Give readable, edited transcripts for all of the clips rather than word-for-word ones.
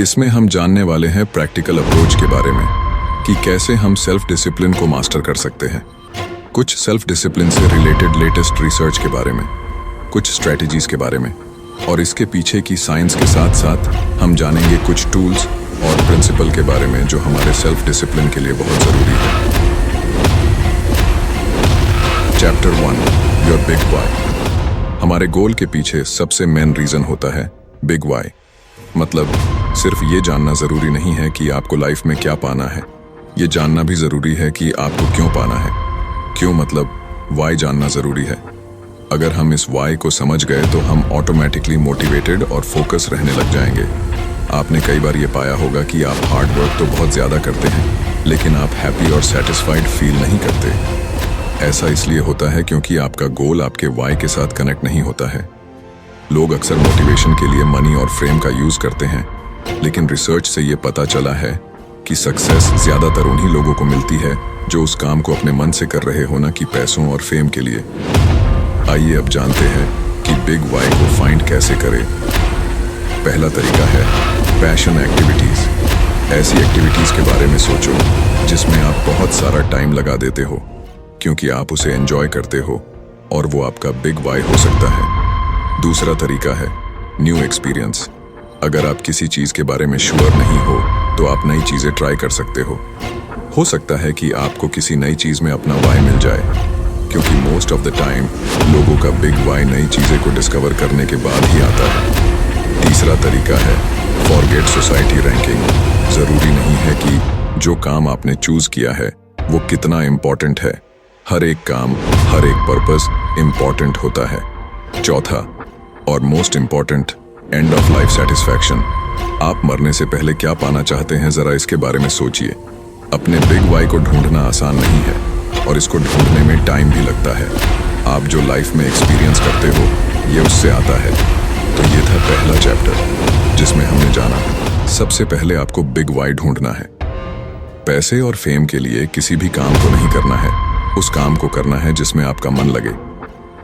इसमें हम जानने वाले हैं प्रैक्टिकल अप्रोच के बारे में कि कैसे हम सेल्फ डिसिप्लिन को मास्टर कर सकते हैं, कुछ सेल्फ डिसिप्लिन से रिलेटेड लेटेस्ट रिसर्च के बारे में, कुछ स्ट्रेटजीज के बारे में, और इसके पीछे की साइंस के साथ साथ हम जानेंगे कुछ टूल्स और प्रिंसिपल के बारे में जो हमारे सेल्फ डिसिप्लिन के लिए बहुत ज़रूरी है। Chapter 1, your big why. हमारे गोल के पीछे सबसे मेन रीज़न होता है बिग वाई। मतलब सिर्फ ये जानना ज़रूरी नहीं है कि आपको लाइफ में क्या पाना है, ये जानना भी ज़रूरी है कि आपको क्यों पाना है। क्यों मतलब वाई जानना ज़रूरी है। अगर हम इस वाई को समझ गए तो हम ऑटोमेटिकली मोटिवेटेड और फोकस रहने लग जाएंगे। आपने कई बार ये पाया होगा कि आप हार्ड वर्क तो बहुत ज़्यादा करते हैं लेकिन आप हैप्पी और सेटिस्फाइड फील नहीं करते। ऐसा इसलिए होता है क्योंकि आपका गोल आपके वाई के साथ कनेक्ट नहीं होता है। लोग अक्सर मोटिवेशन के लिए मनी और फेम का यूज़ करते हैं, लेकिन रिसर्च से ये पता चला है कि सक्सेस ज़्यादातर उन्हीं लोगों को मिलती है जो उस काम को अपने मन से कर रहे हो, ना कि पैसों और फेम के लिए। आइए अब जानते हैं कि बिग वाई को फाइंड कैसे करें। पहला तरीका है पैशन एक्टिविटीज़। ऐसी एक्टिविटीज़ के बारे में सोचो जिसमें आप बहुत सारा टाइम लगा देते हो क्योंकि आप उसे एंजॉय करते हो, और वो आपका बिग वाई हो सकता है। दूसरा तरीका है न्यू एक्सपीरियंस। अगर आप किसी चीज़ के बारे में श्योर नहीं हो तो आप नई चीज़ें ट्राई कर सकते हो सकता है कि आपको किसी नई चीज़ में अपना वाई मिल जाए, क्योंकि मोस्ट ऑफ द टाइम लोगों का बिग वाई नई चीज़ें को डिस्कवर करने के बाद ही आता है। तीसरा तरीका है फॉरगेट सोसाइटी रैंकिंग। ज़रूरी नहीं है कि जो काम आपने चूज़ किया है वो कितना इम्पॉर्टेंट है। हर एक काम, हर एक पर्पस इम्पॉर्टेंट होता है। चौथा और most important, end of life satisfaction. आप मरने से पहले क्या पाना चाहते हैं, ज़रा इसके बारे में सोचिए। अपने बिग वाई को ढूंढना आसान नहीं है और इसको ढूंढने में टाइम भी लगता है। आप जो लाइफ में एक्सपीरियंस करते हो ये उससे आता है। तो ये था पहला चैप्टर जिसमें हमने जाना सबसे पहले आपको बिग वाई ढूंढना है। पैसे और फेम के लिए किसी भी काम को नहीं करना है, उस काम को करना है जिसमें आपका मन लगे।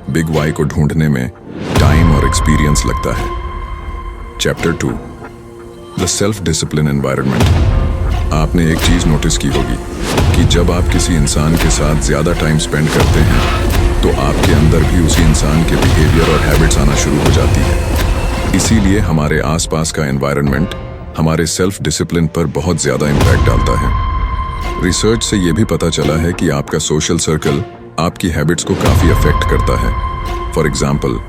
बिग वाई को ढूंढने में टाइम और एक्सपीरियंस लगता है। Chapter 2, the self discipline environment. आपने एक चीज़ नोटिस की होगी कि जब आप किसी इंसान के साथ ज़्यादा टाइम स्पेंड करते हैं तो आपके अंदर भी उसी इंसान के बिहेवियर और हैबिट्स आना शुरू हो जाती है। इसीलिए हमारे आसपास का एनवायरनमेंट हमारे सेल्फ डिसिप्लिन पर बहुत ज़्यादा इम्पैक्ट डालता है। रिसर्च से ये भी पता चला है कि आपका सोशल सर्कल आपकी हैबिट्स को काफ़ी अफेक्ट करता है। फॉर एग्जाम्पल,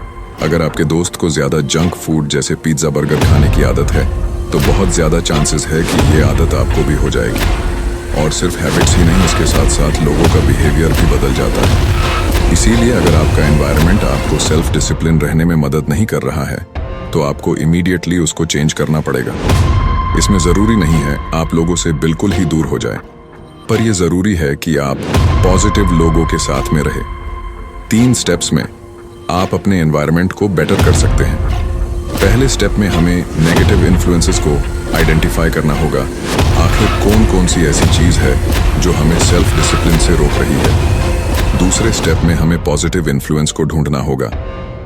अगर आपके दोस्त को ज़्यादा जंक फूड जैसे पिज़्ज़ा बर्गर खाने की आदत है तो बहुत ज़्यादा चांसेस है कि ये आदत आपको भी हो जाएगी। और सिर्फ हैबिट्स ही नहीं, इसके साथ साथ लोगों का बिहेवियर भी बदल जाता है। इसीलिए अगर आपका एनवायरनमेंट आपको सेल्फ डिसिप्लिन रहने में मदद नहीं कर रहा है तो आपको इमीडिएटली उसको चेंज करना पड़ेगा। इसमें ज़रूरी नहीं है आप लोगों से बिल्कुल ही दूर हो जाए, पर यह ज़रूरी है कि आप पॉजिटिव लोगों के साथ में रहे। 3 स्टेप्स में आप अपने एनवायरनमेंट को बेटर कर सकते हैं। पहले स्टेप में हमें नेगेटिव इन्फ्लुएंसेस को आइडेंटिफाई करना होगा। आखिर कौन कौन सी ऐसी चीज़ है जो हमें सेल्फ डिसिप्लिन से रोक रही है। दूसरे स्टेप में हमें पॉजिटिव इन्फ्लुएंस को ढूंढना होगा,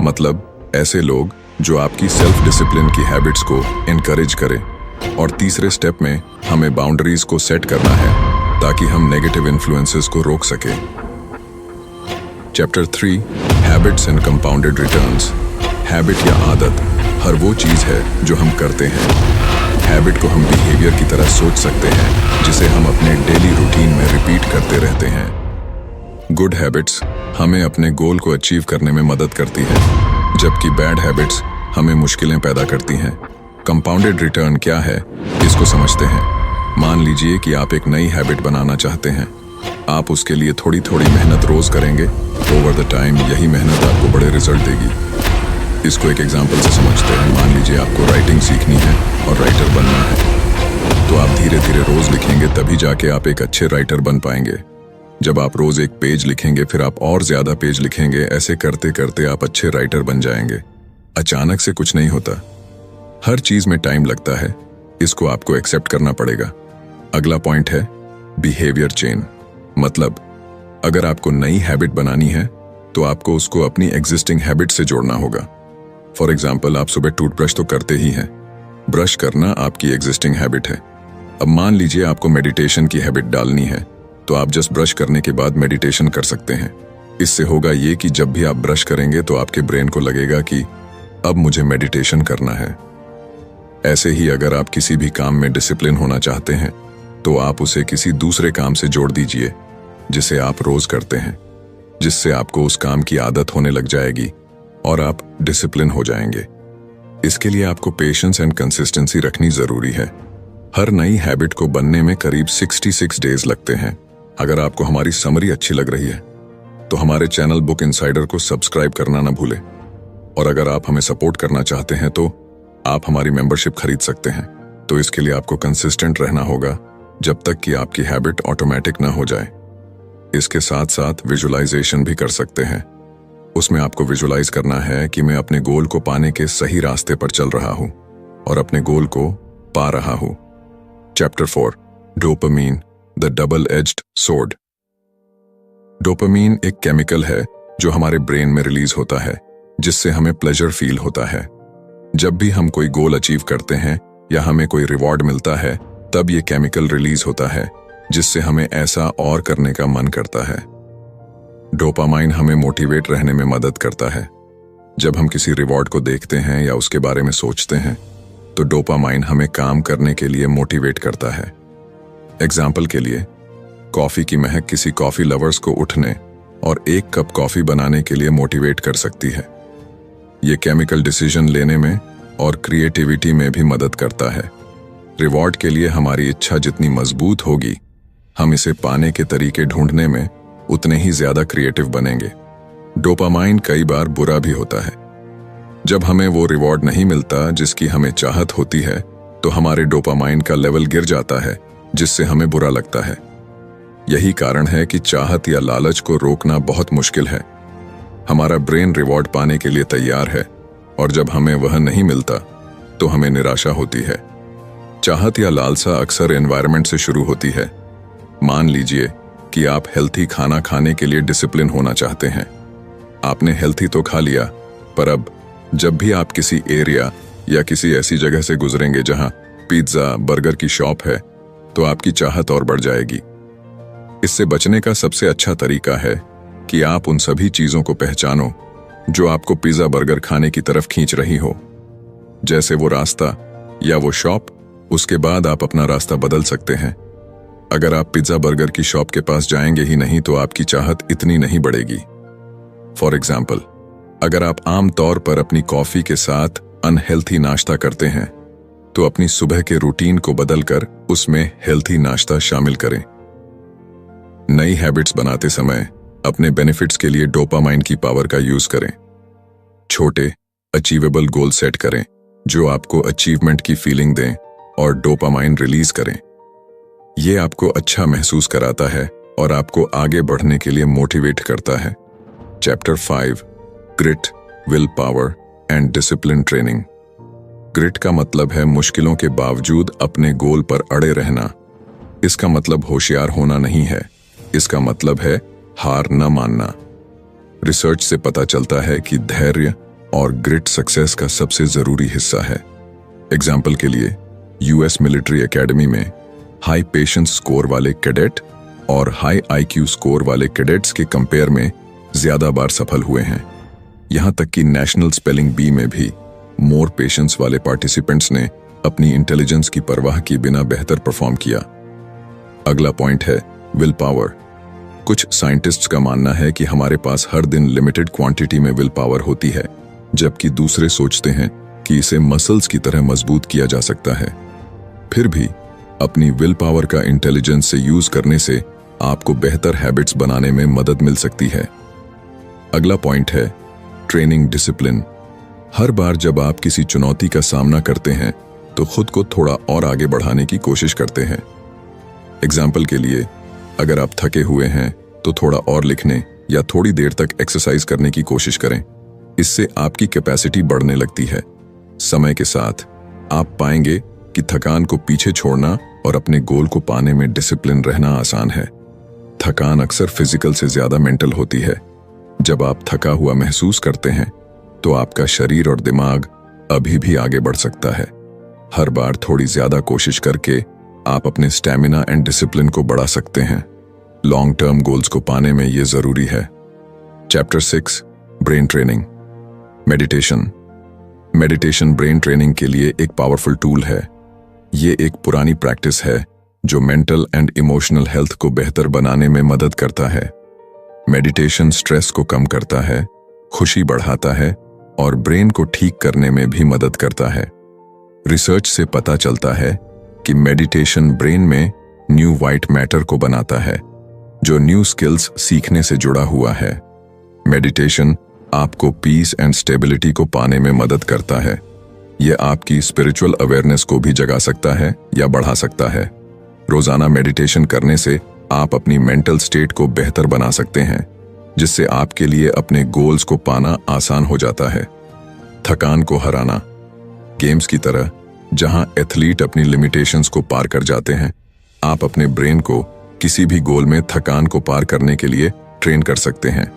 मतलब ऐसे लोग जो आपकी सेल्फ डिसिप्लिन की हैबिट्स को इनकरेज करें। और तीसरे स्टेप में हमें बाउंड्रीज को सेट करना है ताकि हम नेगेटिव इन्फ्लुएंसेस को रोक सकें। Chapter 3, habits and compounded returns. Habit या आदत हर वो चीज़ है जो हम करते हैं। हैबिट को हम बिहेवियर की तरह सोच सकते हैं जिसे हम अपने डेली रूटीन में रिपीट करते रहते हैं। गुड हैबिट्स हमें अपने गोल को अचीव करने में मदद करती है, जबकि बैड हैबिट्स हमें मुश्किलें पैदा करती हैं। कंपाउंडेड रिटर्न क्या है, इसको समझते हैं। मान लीजिए कि आप एक नई हैबिट बनाना चाहते हैं। आप उसके लिए थोड़ी थोड़ी मेहनत रोज़ करेंगे। ओवर द टाइम यही मेहनत आपको बड़े रिजल्ट देगी। इसको एक एग्जांपल से समझते हैं। मान लीजिए आपको राइटिंग सीखनी है और राइटर बनना है, तो आप धीरे धीरे रोज़ लिखेंगे, तभी जाके आप एक अच्छे राइटर बन पाएंगे। जब आप रोज़ एक पेज लिखेंगे फिर आप और ज़्यादा पेज लिखेंगे, ऐसे करते करते आप अच्छे राइटर बन जाएंगे। अचानक से कुछ नहीं होता, हर चीज़ में टाइम लगता है। इसको आपको एक्सेप्ट करना पड़ेगा। अगला पॉइंट है बिहेवियर चेन। मतलब अगर आपको नई हैबिट बनानी है तो आपको उसको अपनी एग्जिस्टिंग हैबिट से जोड़ना होगा। फॉर एग्जाम्पल, आप सुबह टूथब्रश तो करते ही हैं, ब्रश करना आपकी एग्जिस्टिंग हैबिट है। अब मान लीजिए आपको मेडिटेशन की हैबिट डालनी है, तो आप जस्ट ब्रश करने के बाद मेडिटेशन कर सकते हैं। इससे होगा ये कि जब भी आप ब्रश करेंगे तो आपके ब्रेन को लगेगा कि अब मुझे मेडिटेशन करना है। ऐसे ही अगर आप किसी भी काम में डिसिप्लिन होना चाहते हैं तो आप उसे किसी दूसरे काम से जोड़ दीजिए जिसे आप रोज करते हैं, जिससे आपको उस काम की आदत होने लग जाएगी और आप डिसिप्लिन हो जाएंगे। इसके लिए आपको पेशेंस एंड कंसिस्टेंसी रखनी जरूरी है। हर नई हैबिट को बनने में करीब 66 डेज लगते हैं। अगर आपको हमारी समरी अच्छी लग रही है तो हमारे चैनल बुक इनसाइडर को सब्सक्राइब करना ना भूलें। और अगर आप हमें सपोर्ट करना चाहते हैं तो आप हमारी मेंबरशिप खरीद सकते हैं। तो इसके लिए आपको कंसिस्टेंट रहना होगा जब तक कि आपकी हैबिट ऑटोमेटिक ना हो जाए। इसके साथ साथ विजुअलाइजेशन भी कर सकते हैं। उसमें आपको विजुअलाइज करना है कि मैं अपने गोल को पाने के सही रास्ते पर चल रहा हूं और अपने गोल को पा रहा हूं। Chapter 4, dopamine, the double edged sword. Dopamine एक केमिकल है जो हमारे ब्रेन में रिलीज होता है, जिससे हमें प्लेजर फील होता है। जब भी हम कोई गोल अचीव करते हैं या हमें कोई रिवॉर्ड मिलता है, तब ये केमिकल रिलीज होता है, जिससे हमें ऐसा और करने का मन करता है। डोपामाइन हमें मोटिवेट रहने में मदद करता है। जब हम किसी रिवॉर्ड को देखते हैं या उसके बारे में सोचते हैं तो डोपामाइन हमें काम करने के लिए मोटिवेट करता है। एग्जाम्पल के लिए, कॉफी की महक किसी कॉफी लवर्स को उठने और एक कप कॉफी बनाने के लिए मोटिवेट कर सकती है। ये केमिकल डिसीजन लेने में और क्रिएटिविटी में भी मदद करता है। रिवॉर्ड के लिए हमारी इच्छा जितनी मजबूत होगी, हम इसे पाने के तरीके ढूंढने में उतने ही ज्यादा क्रिएटिव बनेंगे। डोपामाइन कई बार बुरा भी होता है। जब हमें वो रिवॉर्ड नहीं मिलता जिसकी हमें चाहत होती है, तो हमारे डोपामाइन का लेवल गिर जाता है, जिससे हमें बुरा लगता है। यही कारण है कि चाहत या लालच को रोकना बहुत मुश्किल है। हमारा ब्रेन रिवॉर्ड पाने के लिए तैयार है और जब हमें वह नहीं मिलता तो हमें निराशा होती है। चाहत या लालसा अक्सर एनवायरनमेंट से शुरू होती है। मान लीजिए कि आप हेल्थी खाना खाने के लिए डिसिप्लिन होना चाहते हैं। आपने हेल्थी तो खा लिया, पर अब जब भी आप किसी एरिया या किसी ऐसी जगह से गुजरेंगे जहां पिज्जा, बर्गर की शॉप है, तो आपकी चाहत और बढ़ जाएगी। इससे बचने का सबसे अच्छा तरीका है कि आप उन सभी चीजों को पहचानो जो आपको पिज्जा, बर्गर खाने की तरफ खींच रही हो। जैसे वो रास्ता या वो शॉप, उसके बाद आप अपना रास्ता बदल सकते हैं। अगर आप पिज्जा, बर्गर की शॉप के पास जाएंगे ही नहीं तो आपकी चाहत इतनी नहीं बढ़ेगी। फॉर एग्जाम्पल, अगर आप आम तौर पर अपनी कॉफी के साथ अनहेल्थी नाश्ता करते हैं, तो अपनी सुबह के रूटीन को बदलकर उसमें हेल्थी नाश्ता शामिल करें। नई हैबिट्स बनाते समय अपने बेनिफिट्स के लिए डोपामाइन की पावर का यूज करें। छोटे अचीवेबल गोल सेट करें जो आपको अचीवमेंट की फीलिंग दें और डोपामाइन रिलीज करें। ये आपको अच्छा महसूस कराता है और आपको आगे बढ़ने के लिए मोटिवेट करता है। Chapter 5, grit, will power and discipline training. Grit का मतलब है मुश्किलों के बावजूद अपने गोल पर अड़े रहना। इसका मतलब होशियार होना नहीं है, इसका मतलब है हार न मानना। रिसर्च से पता चलता है कि धैर्य और ग्रिट सक्सेस का सबसे जरूरी हिस्सा है। एग्जाम्पल के लिए, यूएस मिलिट्री एकेडमी में हाई पेशेंस स्कोर वाले कैडेट और हाई आईक्यू स्कोर वाले कैडेट्स के कंपेयर में ज्यादा बार सफल हुए हैं। यहां तक कि नेशनल स्पेलिंग बी में भी मोर पेशेंस वाले पार्टिसिपेंट्स ने अपनी इंटेलिजेंस की परवाह किए बिना बेहतर परफॉर्म किया। अगला पॉइंट है विल पावर। कुछ साइंटिस्ट्स का मानना है कि हमारे पास हर दिन लिमिटेड क्वांटिटी में विल पावर होती है, जबकि दूसरे सोचते हैं कि इसे मसल्स की तरह मजबूत किया जा सकता है। फिर भी अपनी विल पावर का इंटेलिजेंस से यूज करने से आपको बेहतर हैबिट्स बनाने में मदद मिल सकती है। अगला पॉइंट है ट्रेनिंग डिसिप्लिन। हर बार जब आप किसी चुनौती का सामना करते हैं तो खुद को थोड़ा और आगे बढ़ाने की कोशिश करते हैं। एग्जाम्पल के लिए, अगर आप थके हुए हैं तो थोड़ा और लिखने या थोड़ी देर तक एक्सरसाइज करने की कोशिश करें। इससे आपकी कैपेसिटी बढ़ने लगती है। समय के साथ आप पाएंगे कि थकान को पीछे छोड़ना और अपने गोल को पाने में डिसिप्लिन रहना आसान है। थकान अक्सर फिजिकल से ज्यादा मेंटल होती है। जब आप थका हुआ महसूस करते हैं तो आपका शरीर और दिमाग अभी भी आगे बढ़ सकता है। हर बार थोड़ी ज्यादा कोशिश करके आप अपने स्टैमिना एंड डिसिप्लिन को बढ़ा सकते हैं। लॉन्ग टर्म गोल्स को पाने में यह जरूरी है। Chapter 6, brain training. Meditation brain training के लिए एक पावरफुल टूल है। ये एक पुरानी प्रैक्टिस है जो मेंटल एंड इमोशनल हेल्थ को बेहतर बनाने में मदद करता है। मेडिटेशन स्ट्रेस को कम करता है, खुशी बढ़ाता है और ब्रेन को ठीक करने में भी मदद करता है। रिसर्च से पता चलता है कि मेडिटेशन ब्रेन में न्यू वाइट मैटर को बनाता है, जो न्यू स्किल्स सीखने से जुड़ा हुआ है। मेडिटेशन आपको पीस एंड स्टेबिलिटी को पाने में मदद करता है। यह आपकी स्पिरिचुअल अवेयरनेस को भी जगा सकता है या बढ़ा सकता है। रोजाना मेडिटेशन करने से आप अपनी मेंटल स्टेट को बेहतर बना सकते हैं, जिससे आपके लिए अपने गोल्स को पाना आसान हो जाता है। थकान को हराना। गेम्स की तरह जहां एथलीट अपनी लिमिटेशंस को पार कर जाते हैं, आप अपने ब्रेन को किसी भी गोल में थकान को पार करने के लिए ट्रेन कर सकते हैं।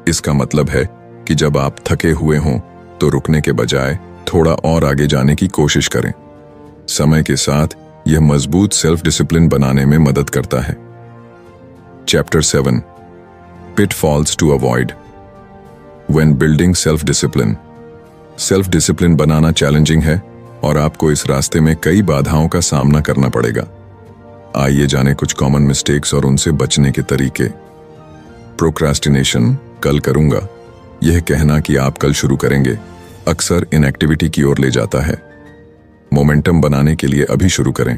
इसका मतलब है कि जब आप थके हुए हों तो रुकने के बजाय थोड़ा और आगे जाने की कोशिश करें। समय के साथ यह मजबूत सेल्फ डिसिप्लिन बनाने में मदद करता है। Chapter 7, pitfalls to avoid when building self discipline. Self discipline बनाना चैलेंजिंग है और आपको इस रास्ते में कई बाधाओं का सामना करना पड़ेगा। आइए जाने कुछ कॉमन मिस्टेक्स और उनसे बचने के तरीके। प्रोक्रास्टिनेशन, कल करूंगा, यह कहना कि आप कल शुरू करेंगे, अक्सर इनएक्टिविटी की ओर ले जाता है। मोमेंटम बनाने के लिए अभी शुरू करें।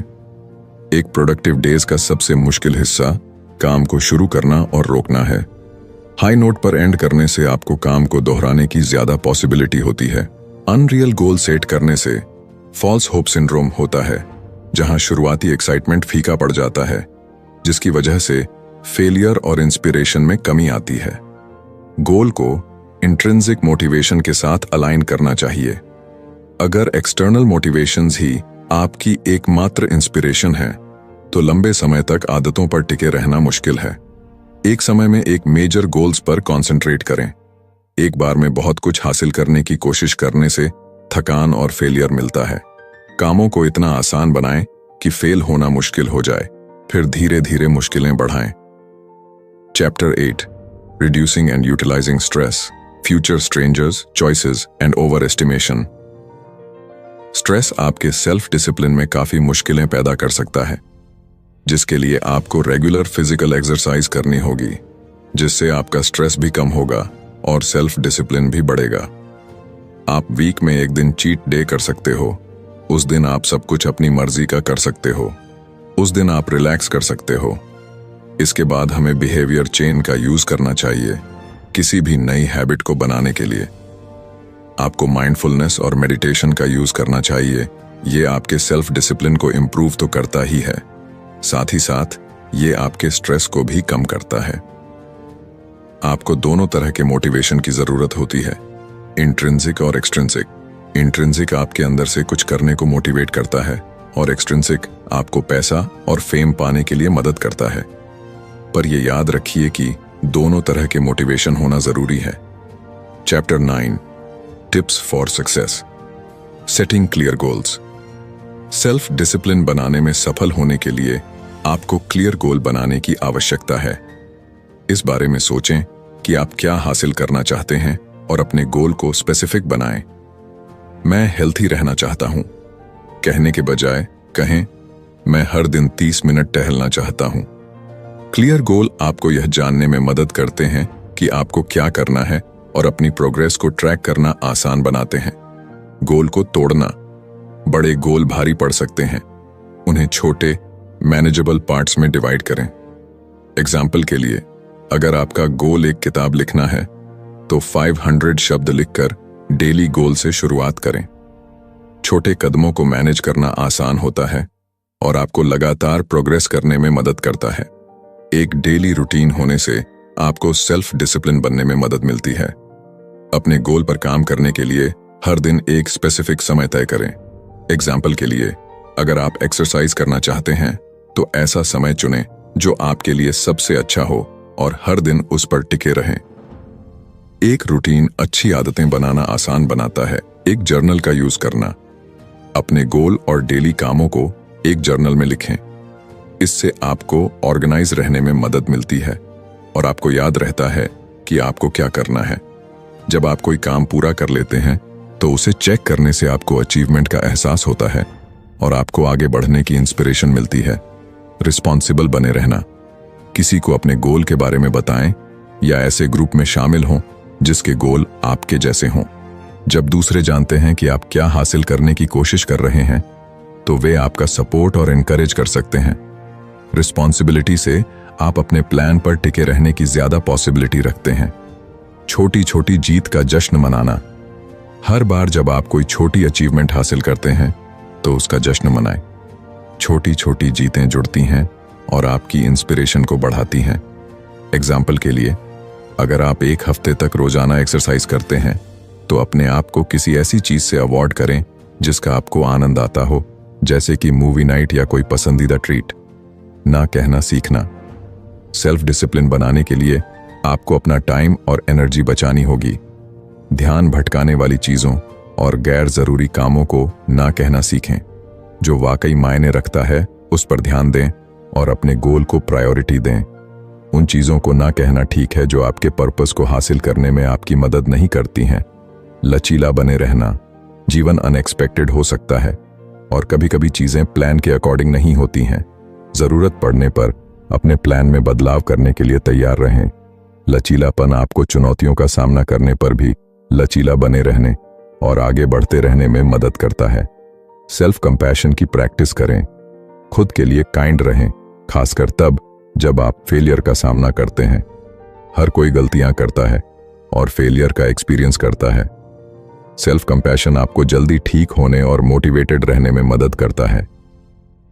एक प्रोडक्टिव डेज का सबसे मुश्किल हिस्सा काम को शुरू करना और रोकना है। हाई नोट पर एंड करने से आपको काम को दोहराने की ज्यादा पॉसिबिलिटी होती है। अनरियल गोल सेट करने से फॉल्स होप सिंड्रोम होता है, जहां शुरुआती एक्साइटमेंट फीका पड़ जाता है, जिसकी वजह से फेलियर और इंस्पिरेशन में कमी आती है। गोल को इंट्रिंसिक मोटिवेशन के साथ अलाइन करना चाहिए। अगर एक्सटर्नल मोटिवेशंस ही आपकी एकमात्र इंस्पिरेशन है, तो लंबे समय तक आदतों पर टिके रहना मुश्किल है। एक समय में एक मेजर गोल्स पर कंसंट्रेट करें। एक बार में बहुत कुछ हासिल करने की कोशिश करने से थकान और फेलियर मिलता है। कामों को इतना आसान बनाएं कि फेल होना मुश्किल हो जाए, फिर धीरे धीरे मुश्किलें बढ़ाएं। Chapter 8, reducing and utilising stress, future strangers, choices and over estimation. Stress आपके सेल्फ डिसिप्लिन में काफी मुश्किलें पैदा कर सकता है, जिसके लिए आपको रेगुलर फिजिकल एक्सरसाइज करनी होगी, जिससे आपका स्ट्रेस भी कम होगा और सेल्फ डिसिप्लिन भी बढ़ेगा। आप वीक में एक दिन चीट डे कर सकते हो। उस दिन आप सब कुछ अपनी मर्जी का कर सकते हो। उस दिन आप रिलैक्स कर सकते हो। इसके बाद हमें बिहेवियर चेन का यूज करना चाहिए किसी भी नई हैबिट को बनाने के लिए। आपको माइंडफुलनेस और मेडिटेशन का यूज करना चाहिए। ये आपके सेल्फ डिसिप्लिन को इम्प्रूव तो करता ही है, साथ ही साथ ये आपके स्ट्रेस को भी कम करता है। आपको दोनों तरह के मोटिवेशन की जरूरत होती है, इंट्रिंसिक और एक्सट्रिंसिक। इंट्रिंसिक आपके अंदर से कुछ करने को मोटिवेट करता है और एक्सट्रिंसिक आपको पैसा और फेम पाने के लिए मदद करता है। पर यह याद रखिए कि दोनों तरह के मोटिवेशन होना जरूरी है। Chapter 9, tips for success, setting clear goals. Self discipline बनाने में सफल होने के लिए आपको क्लियर गोल बनाने की आवश्यकता है। इस बारे में सोचें कि आप क्या हासिल करना चाहते हैं और अपने गोल को स्पेसिफिक बनाएं। मैं हेल्थी रहना चाहता हूं कहने के बजाय कहें, मैं हर दिन 30 मिनट टहलना चाहता हूं। क्लियर गोल आपको यह जानने में मदद करते हैं कि आपको क्या करना है और अपनी प्रोग्रेस को ट्रैक करना आसान बनाते हैं। गोल को तोड़ना। बड़े गोल भारी पड़ सकते हैं, उन्हें छोटे मैनेजेबल पार्ट्स में डिवाइड करें। एग्जाम्पल के लिए, अगर आपका गोल एक किताब लिखना है, तो 500 शब्द लिखकर डेली गोल से शुरुआत करें। छोटे कदमों को मैनेज करना आसान होता है और आपको लगातार प्रोग्रेस करने में मदद करता है। एक डेली रूटीन होने से आपको सेल्फ डिसिप्लिन बनने में मदद मिलती है। अपने गोल पर काम करने के लिए हर दिन एक स्पेसिफिक समय तय करें। एग्जाम्पल के लिए, अगर आप एक्सरसाइज करना चाहते हैं, तो ऐसा समय चुनें जो आपके लिए सबसे अच्छा हो और हर दिन उस पर टिके रहें। एक रूटीन अच्छी आदतें बनाना आसान बनाता है। एक जर्नल का यूज करना। अपने गोल और डेली कामों को एक जर्नल में लिखें। इससे आपको ऑर्गेनाइज रहने में मदद मिलती है और आपको याद रहता है कि आपको क्या करना है। जब आप कोई काम पूरा कर लेते हैं तो उसे चेक करने से आपको अचीवमेंट का एहसास होता है और आपको आगे बढ़ने की इंस्पिरेशन मिलती है। रिस्पॉन्सिबल बने रहना, किसी को अपने गोल के बारे में बताएं या ऐसे ग्रुप में शामिल हों जिसके गोल आपके जैसे हों। जब दूसरे जानते हैं कि आप क्या हासिल करने की कोशिश कर रहे हैं तो वे आपका सपोर्ट और एनकरेज कर सकते हैं। रिस्पॉन्सिबिलिटी से आप अपने प्लान पर टिके रहने की ज्यादा पॉसिबिलिटी रखते हैं। छोटी छोटी जीत का जश्न मनाना, हर बार जब आप कोई छोटी अचीवमेंट हासिल करते हैं तो उसका जश्न मनाएं। छोटी छोटी जीतें जुड़ती हैं और आपकी इंस्पिरेशन को बढ़ाती हैं। एग्जाम्पल के लिए, अगर आप एक हफ्ते तक रोजाना एक्सरसाइज करते हैं तो अपने आप को किसी ऐसी चीज से अवॉर्ड करें जिसका आपको आनंद आता हो, जैसे कि मूवी नाइट या कोई पसंदीदा ट्रीट। ना कहना सीखना, सेल्फ डिसिप्लिन बनाने के लिए आपको अपना टाइम और एनर्जी बचानी होगी। ध्यान भटकाने वाली चीजों और गैर जरूरी कामों को ना कहना सीखें। जो वाकई मायने रखता है उस पर ध्यान दें और अपने गोल को प्रायोरिटी दें। उन चीजों को ना कहना ठीक है जो आपके पर्पस को हासिल करने में आपकी मदद नहीं करती हैं। लचीला बने रहना, जीवन अनएक्सपेक्टेड हो सकता है और कभी-कभी चीजें प्लान के अकॉर्डिंग नहीं होती हैं। जरूरत पड़ने पर अपने प्लान में बदलाव करने के लिए तैयार रहें। लचीलापन आपको चुनौतियों का सामना करने पर भी लचीला बने रहने और आगे बढ़ते रहने में मदद करता है। सेल्फ कंपैशन की प्रैक्टिस करें। खुद के लिए काइंड रहें, खासकर तब जब आप फेलियर का सामना करते हैं। हर कोई गलतियां करता है और फेलियर का एक्सपीरियंस करता है। सेल्फ कंपैशन आपको जल्दी ठीक होने और मोटिवेटेड रहने में मदद करता है।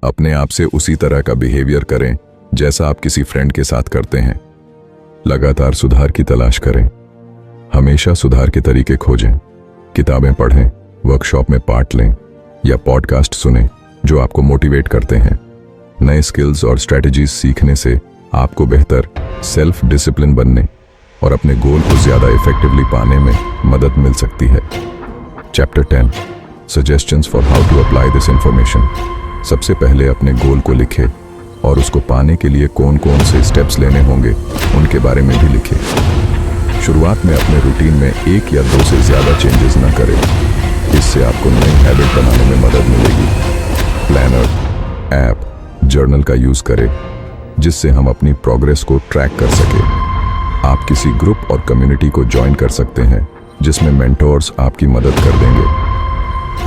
अपने आप से उसी तरह का बिहेवियर करें जैसा आप किसी फ्रेंड के साथ करते हैं। लगातार सुधार की तलाश करें। हमेशा सुधार के तरीके खोजें। किताबें पढ़ें, वर्कशॉप में पार्ट लें या पॉडकास्ट सुनें जो आपको मोटिवेट करते हैं। नए स्किल्स और स्ट्रेटजीज सीखने से आपको बेहतर सेल्फ डिसिप्लिन बनने और अपने गोल को ज्यादा इफेक्टिवली पाने में मदद मिल सकती है। Chapter 10, suggestions for how to apply this information. सबसे पहले अपने गोल को लिखें और उसको पाने के लिए कौन कौन से स्टेप्स लेने होंगे उनके बारे में भी लिखें। शुरुआत में अपने रूटीन में 1 या 2 से ज्यादा चेंजेस न करें। इससे आपको नई हैबिट बनाने में मदद मिलेगी। प्लानर, ऐप, जर्नल का यूज करें जिससे हम अपनी प्रोग्रेस को ट्रैक कर सके। आप किसी ग्रुप और कम्युनिटी को ज्वाइन कर सकते हैं जिसमें मेंटोर्स आपकी मदद कर देंगे।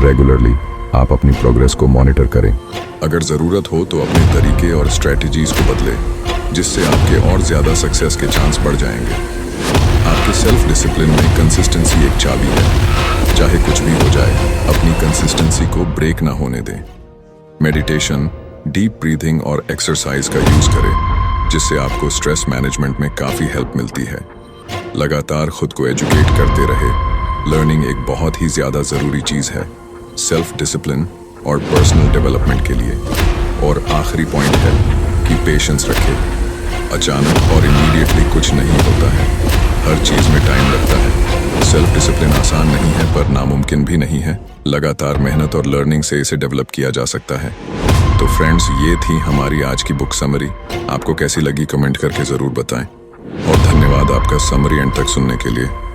रेगुलरली आप अपनी प्रोग्रेस को मॉनिटर करें। अगर जरूरत हो तो अपने तरीके और स्ट्रेटजीज को बदलें जिससे आपके और ज्यादा सक्सेस के चांस बढ़ जाएंगे। आपके सेल्फ डिसिप्लिन में कंसिस्टेंसी एक चाबी है। चाहे कुछ भी हो जाए, अपनी कंसिस्टेंसी को ब्रेक ना होने दें। मेडिटेशन, डीप ब्रीथिंग और एक्सरसाइज का यूज करें जिससे आपको स्ट्रेस मैनेजमेंट में काफी हेल्प मिलती है। लगातार खुद को एजुकेट करते रहे। लर्निंग एक बहुत ही ज्यादा जरूरी चीज है सेल्फ डिसिप्लिन और पर्सनल डेवलपमेंट के लिए। और आखिरी पॉइंट है कि पेशेंस रखें। अचानक और इमीडिएटली कुछ नहीं होता है, हर चीज में टाइम लगता है। सेल्फ डिसिप्लिन आसान नहीं है पर नामुमकिन भी नहीं है। लगातार मेहनत और लर्निंग से इसे डेवलप किया जा सकता है। तो फ्रेंड्स, ये थी हमारी आज की बुक समरी। आपको कैसी लगी कमेंट करके जरूर बताएं और धन्यवाद आपका समरी एंड तक सुनने के लिए।